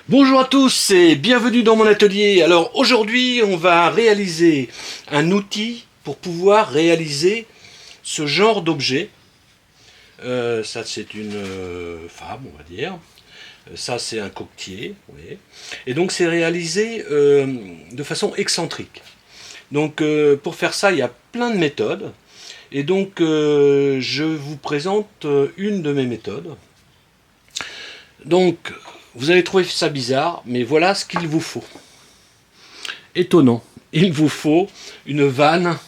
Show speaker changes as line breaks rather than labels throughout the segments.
Bonjour à tous et bienvenue dans mon atelier. Alors aujourd'hui on va réaliser un outil pour pouvoir réaliser ce genre d'objet. Ça c'est une femme on va dire. Ça c'est un coquetier. Vous voyez. Et donc c'est réalisé de façon excentrique. Donc pour faire ça il y a plein de méthodes. Et donc je vous présente une de mes méthodes. Donc vous allez trouver ça bizarre, mais voilà ce qu'il vous faut. Étonnant. Il vous faut une vanne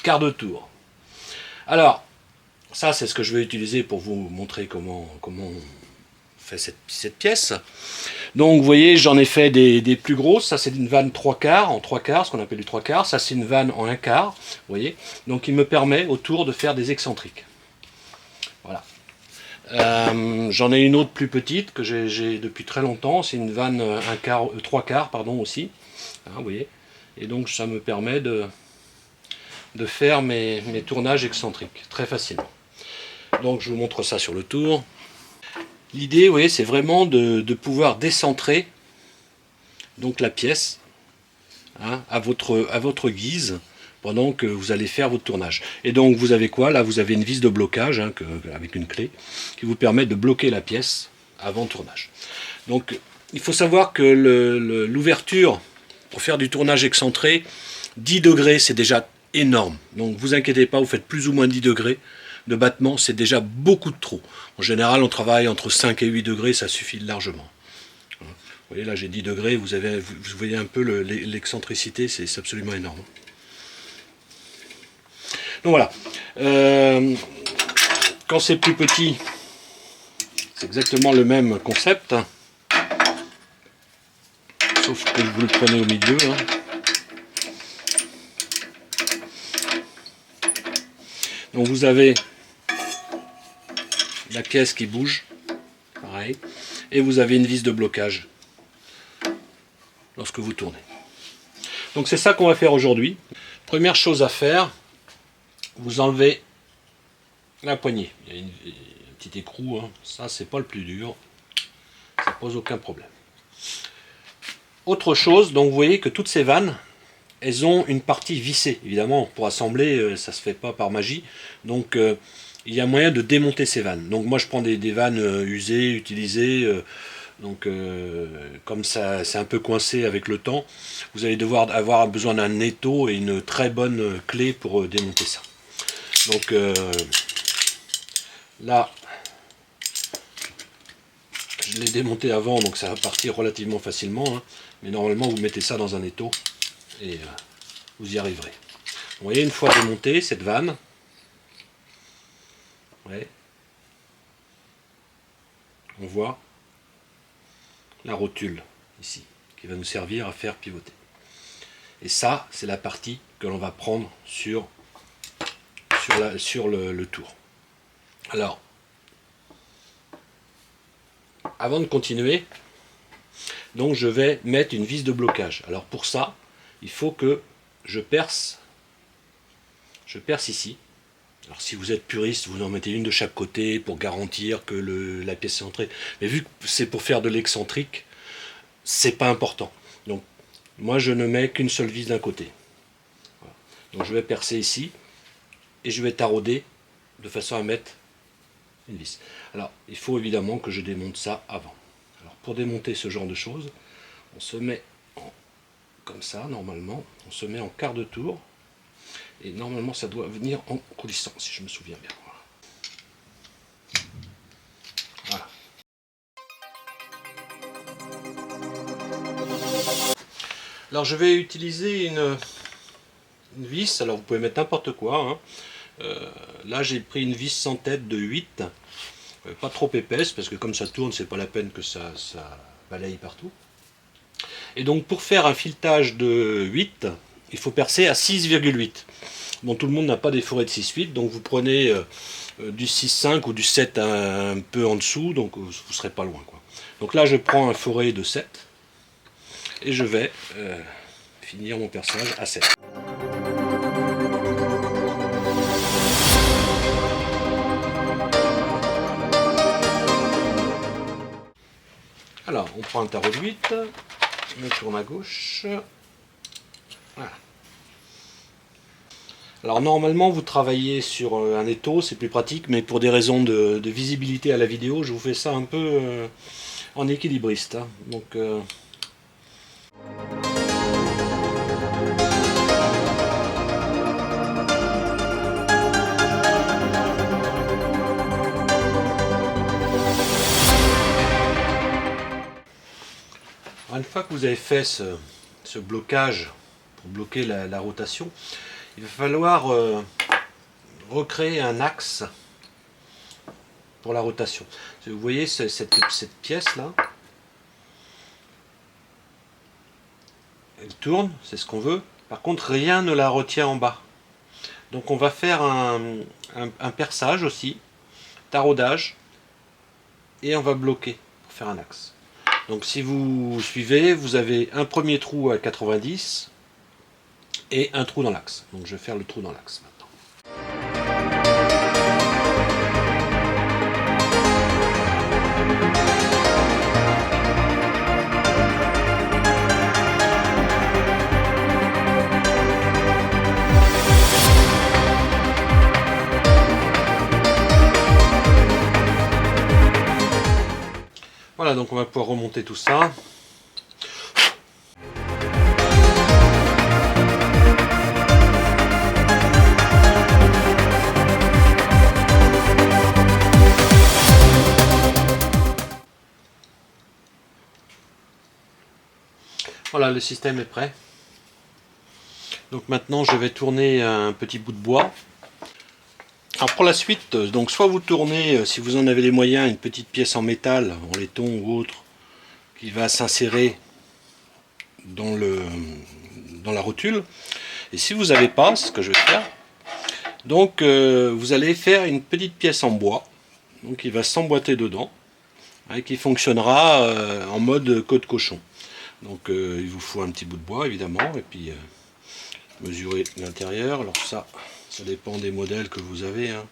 quart de tour. Alors, ça c'est ce que je vais utiliser pour vous montrer comment on fait cette pièce. Donc vous voyez, j'en ai fait des plus grosses. Ça c'est une vanne 3/4, en 3/4, ce qu'on appelle du 3/4. Ça c'est une vanne en 1/4, vous voyez. Donc il me permet autour de faire des excentriques. Voilà. J'en ai une autre plus petite que j'ai depuis très longtemps, c'est une vanne 3/4 pardon aussi, hein, vous voyez, et donc ça me permet de faire mes tournages excentriques très facilement. Donc je vous montre ça sur le tour. L'idée, vous voyez, c'est vraiment de pouvoir décentrer donc la pièce hein, à votre guise, pendant que vous allez faire votre tournage. Et donc vous avez quoi? Là vous avez une vis de blocage hein, avec une clé qui vous permet de bloquer la pièce avant le tournage. Donc il faut savoir que l'ouverture pour faire du tournage excentré, 10 degrés c'est déjà énorme. Donc vous inquiétez pas, vous faites plus ou moins 10 degrés de battement, c'est déjà beaucoup de trop. En général on travaille entre 5 et 8 degrés, ça suffit largement. Vous voyez là j'ai 10 degrés, vous voyez un peu l'excentricité, c'est absolument énorme. Donc voilà, quand c'est plus petit, c'est exactement le même concept, sauf que vous le prenez au milieu. Hein. Donc vous avez la pièce qui bouge, pareil, et vous avez une vis de blocage lorsque vous tournez. Donc c'est ça qu'on va faire aujourd'hui. Première chose à faire, vous enlevez la poignée. Il y a un petit écrou, hein. Ça c'est pas le plus dur, ça pose aucun problème. Autre chose, donc vous voyez que toutes ces vannes, elles ont une partie vissée. Évidemment, pour assembler, ça se fait pas par magie, donc il y a moyen de démonter ces vannes. Donc moi je prends des vannes usées, utilisées, donc comme ça c'est un peu coincé avec le temps, vous allez devoir avoir besoin d'un étau et une très bonne clé pour démonter ça. Donc là, je l'ai démonté avant, donc ça va partir relativement facilement, hein, mais normalement vous mettez ça dans un étau et vous y arriverez. Vous voyez, une fois démontée cette vanne, ouais, on voit la rotule ici, qui va nous servir à faire pivoter. Et ça, c'est la partie que l'on va prendre sur le tour. Alors, avant de continuer, donc je vais mettre une vis de blocage. Alors pour ça, il faut que je perce ici. Alors si vous êtes puriste, vous en mettez une de chaque côté pour garantir que la pièce est centrée. Mais vu que c'est pour faire de l'excentrique, c'est pas important. Donc moi je ne mets qu'une seule vis d'un côté. Voilà. Donc je vais percer ici et je vais tarauder de façon à mettre une vis. Alors il faut évidemment que je démonte ça avant. Alors pour démonter ce genre de choses, on se met comme ça normalement, on se met en quart de tour. Et normalement ça doit venir en coulissant si je me souviens bien. Voilà. Alors je vais utiliser une vis, alors vous pouvez mettre n'importe quoi. Hein. Là j'ai pris une vis sans tête de 8, pas trop épaisse parce que comme ça tourne c'est pas la peine que ça balaye partout. Et donc pour faire un filetage de 8, il faut percer à 6,8. Bon, tout le monde n'a pas des forêts de 6,8, donc vous prenez du 6,5 ou du 7 un peu en dessous, donc vous ne serez pas loin, quoi. Donc là je prends un forêt de 7 et je vais finir mon perçage à 7. Alors on prend un tarot de 8, on le tourne à gauche. Voilà. Alors normalement vous travaillez sur un étau, c'est plus pratique, mais pour des raisons de visibilité à la vidéo, je vous fais ça un peu en équilibriste. Hein. Donc, une fois que vous avez fait ce blocage pour bloquer la rotation, il va falloir recréer un axe pour la rotation. Vous voyez cette pièce là, elle tourne, c'est ce qu'on veut. Par contre, rien ne la retient en bas. Donc on va faire un perçage aussi, taraudage, et on va bloquer pour faire un axe. Donc si vous suivez, vous avez un premier trou à 90 et un trou dans l'axe. Donc je vais faire le trou dans l'axe maintenant. Voilà, donc on va pouvoir remonter tout ça. Voilà, le système est prêt. Donc maintenant je vais tourner un petit bout de bois. Alors pour la suite, donc soit vous tournez, si vous en avez les moyens, une petite pièce en métal, en laiton ou autre, qui va s'insérer dans la rotule. Et si vous n'avez pas, c'est ce que je vais faire, donc vous allez faire une petite pièce en bois, donc il va s'emboîter dedans, et qui fonctionnera en mode queue de cochon. Donc il vous faut un petit bout de bois évidemment, et puis mesurer l'intérieur. Alors ça dépend des modèles que vous avez, hein.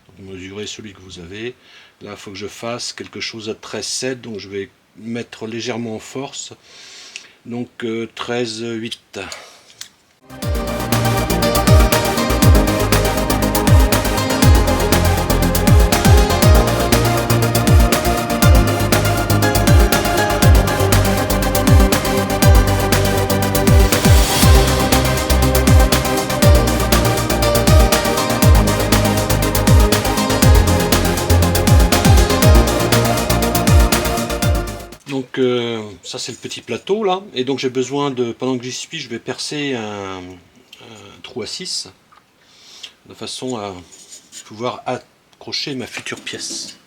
Donc, mesurez celui que vous avez. Là il faut que je fasse quelque chose à 13,7, donc je vais mettre légèrement en force, donc 13,8. Donc ça c'est le petit plateau là, et donc j'ai besoin de, pendant que j'y suis, je vais percer un trou à 6 de façon à pouvoir accrocher ma future pièce.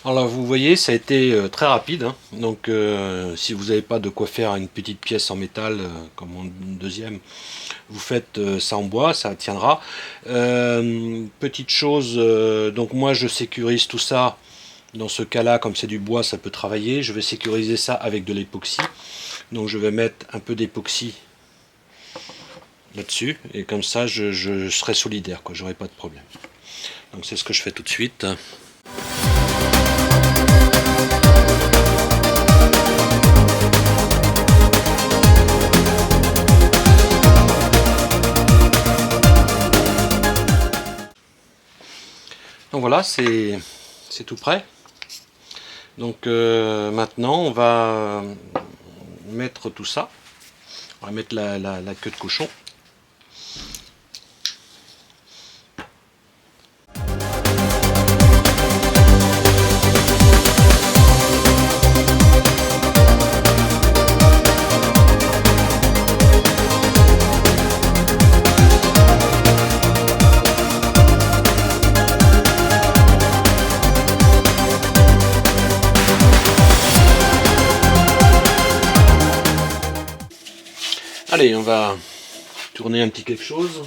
Alors là, vous voyez, ça a été très rapide, hein. Donc si vous n'avez pas de quoi faire une petite pièce en métal comme en deuxième, vous faites ça en bois, ça tiendra. Petite chose, donc moi je sécurise tout ça. Dans ce cas là, comme c'est du bois, ça peut travailler. Je vais sécuriser ça avec de l'époxy, donc je vais mettre un peu d'époxy là-dessus, et comme ça je serai solidaire, quoi, j'aurai pas de problème. Donc c'est ce que je fais tout de suite. Donc voilà, c'est tout prêt. Donc maintenant on va mettre tout ça. On va mettre la queue de cochon. Allez, on va tourner un petit quelque chose.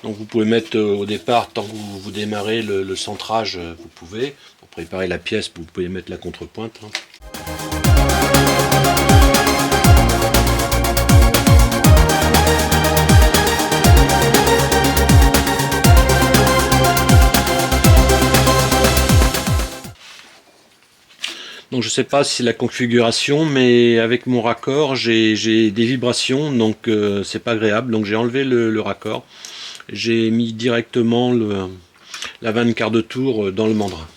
Donc vous pouvez mettre au départ, tant que vous démarrez le centrage, vous pouvez. Pour préparer la pièce, vous pouvez mettre la contrepointe. Donc je sais pas si c'est la configuration, mais avec mon raccord j'ai des vibrations, donc c'est pas agréable. Donc j'ai enlevé le raccord, j'ai mis directement la vanne quart de tour dans le mandrin.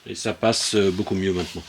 Et ça passe beaucoup mieux maintenant.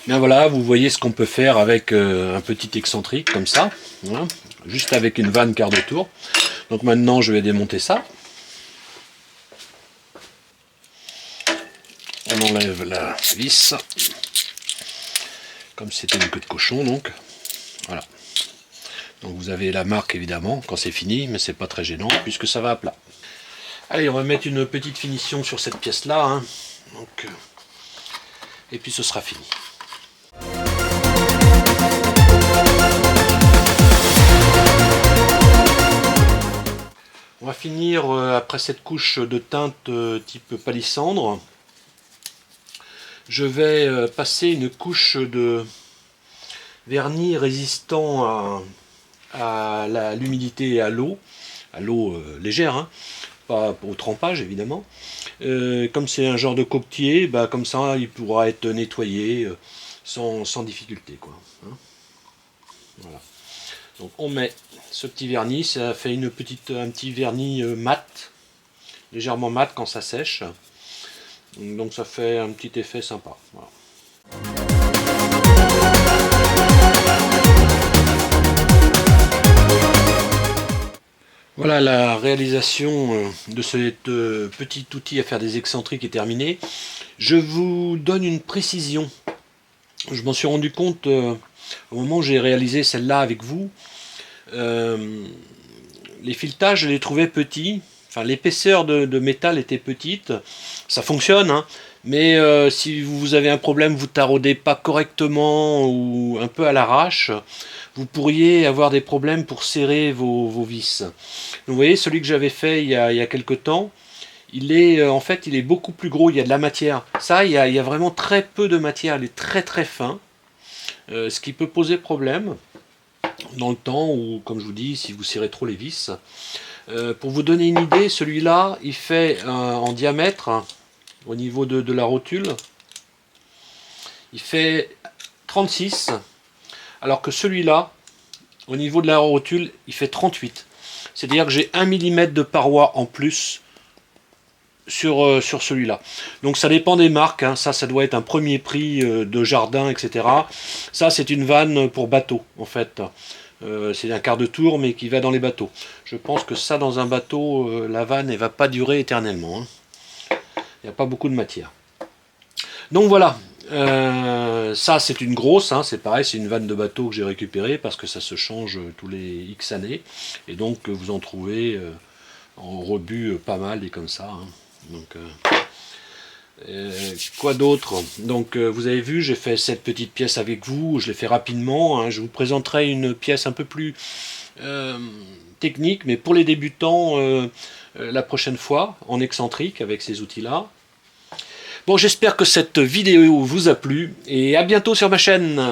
Bien voilà, vous voyez ce qu'on peut faire avec un petit excentrique comme ça, hein, juste avec une vanne quart de tour. Donc maintenant je vais démonter ça. On enlève la vis, comme c'était une queue de cochon, donc voilà. Donc vous avez la marque évidemment quand c'est fini, mais c'est pas très gênant puisque ça va à plat. Allez, on va mettre une petite finition sur cette pièce là, hein. Donc, et puis ce sera fini. On va finir après cette couche de teinte type palissandre. Je vais passer une couche de vernis résistant à l'humidité et à l'eau légère, hein, pas au trempage évidemment. Comme c'est un genre de coquetier, bah, comme ça il pourra être nettoyé sans difficulté, quoi, hein. Voilà. Donc on met ce petit vernis, ça fait un petit vernis mat, légèrement mat quand ça sèche. Donc ça fait un petit effet sympa. Voilà. Voilà, la réalisation de ce petit outil à faire des excentriques est terminée. Je vous donne une précision. Je m'en suis rendu compte au moment où j'ai réalisé celle-là avec vous. Les filetages, je les trouvais petits. Enfin, l'épaisseur de métal était petite. Ça fonctionne, hein, mais si vous avez un problème, vous taraudez pas correctement ou un peu à l'arrache, vous pourriez avoir des problèmes pour serrer vos vis. Donc, vous voyez, celui que j'avais fait il y a quelques temps, il est en fait il est beaucoup plus gros, il y a de la matière. Ça, il y a vraiment très peu de matière, il est très très fin, ce qui peut poser problème dans le temps ou, comme je vous dis, si vous serrez trop les vis. Pour vous donner une idée, celui-là, il fait en diamètre, au niveau de la rotule, il fait 36, alors que celui-là, au niveau de la rotule, il fait 38. C'est-à-dire que j'ai 1 mm de paroi en plus sur celui-là. Donc ça dépend des marques, hein. Ça doit être un premier prix de jardin, etc. Ça, c'est une vanne pour bateau, en fait. C'est un quart de tour, mais qui va dans les bateaux. Je pense que ça, dans un bateau, la vanne, elle va pas durer éternellement, hein. Il n'y a pas beaucoup de matière. Donc voilà, ça c'est une grosse, hein, c'est pareil, c'est une vanne de bateau que j'ai récupérée parce que ça se change tous les X années. Et donc vous en trouvez en rebut pas mal et comme ça, hein. Donc Quoi d'autre? Donc vous avez vu, j'ai fait cette petite pièce avec vous, je l'ai fait rapidement, hein. Je vous présenterai une pièce un peu plus technique, mais pour les débutants la prochaine fois, en excentrique avec ces outils-là. Bon, j'espère que cette vidéo vous a plu, et à bientôt sur ma chaîne.